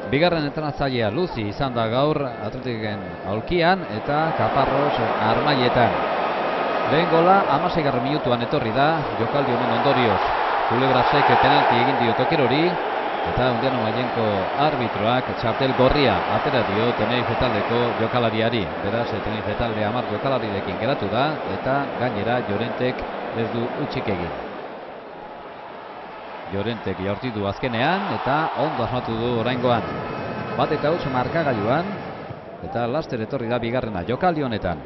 Bigarren entrenatzailea Luzi izan da gaur Atletiken aulkian eta Caparros Armaietan. Lehen gola 16. minutuan etorri da, jokaldi honen ondorioz. Kulebrasek penalti egin dio Tokerori eta Undiano Mailenko arbitroak txartel gorria atera dio Tenerife taldeko jokalariari. Beraz, Tenerife talde 10 jokalarirekin geratu da eta gainera Llorentek ez du hutsik egin. Llorentek jaurti du azkenean eta ondo asmatu du oraingoan. 1-0 markagailuan eta laster etorri da bigarrena jokaldi honetan.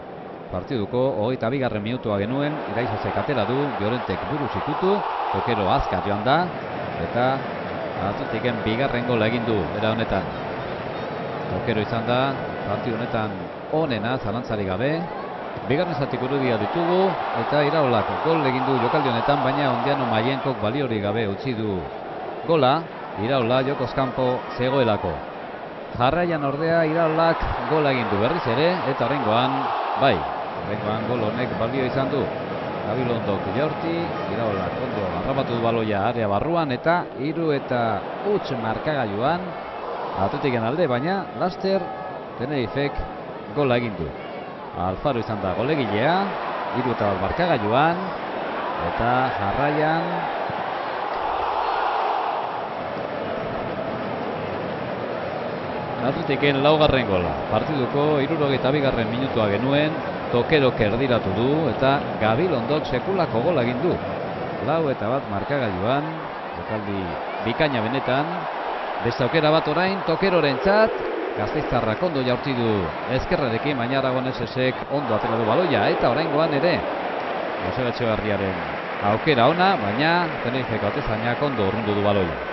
Partiduko 22. minutua genuen, Iraizazek atera du, Llorentek buruz ikutu, Tokero azkar joan da eta Atletiken bigarren gola egin du era honetan. Tokero izan da partidu honetan onena zalantzarik gabe. Bigarren zatiko irudia ditugu eta Iraolak gol egin du jokaldi honetan, baina Undiano Mailenkok baliorik gabe utzi du gola. Iraola jokoz kanpo zegoelako. Jarraian ordea Iraolak gola egin du berriz ere eta oraingoan bai, oraingoan gol honek balio izan du. Gabilondok jaurti, Iraolak ondo harrapatu du baloia area barruan eta 3-0 markagailuan Atletiken alde, baina laster Tenerifek gola egin du. Alfaro izan da golegilea, 3-1 markagailuan eta jarraian Atletiken laugarren gola. Partiduko 62. minutua genuen, Tokerok erdiratu du eta Gabilondok sekulako gola egin du. 4-1 markagailuan, jokaldi bikaina benetan. Beste aukera bat orain Tokerorentzat, Gasteiztarrak ondo jaurti du ezkerrarekin, baina Aragonesesek ondo atera du baloia eta oraingoan ere Joseba Etxeberriaren aukera ona, baina Tenerifeko atezainak ondo urrundu du baloia.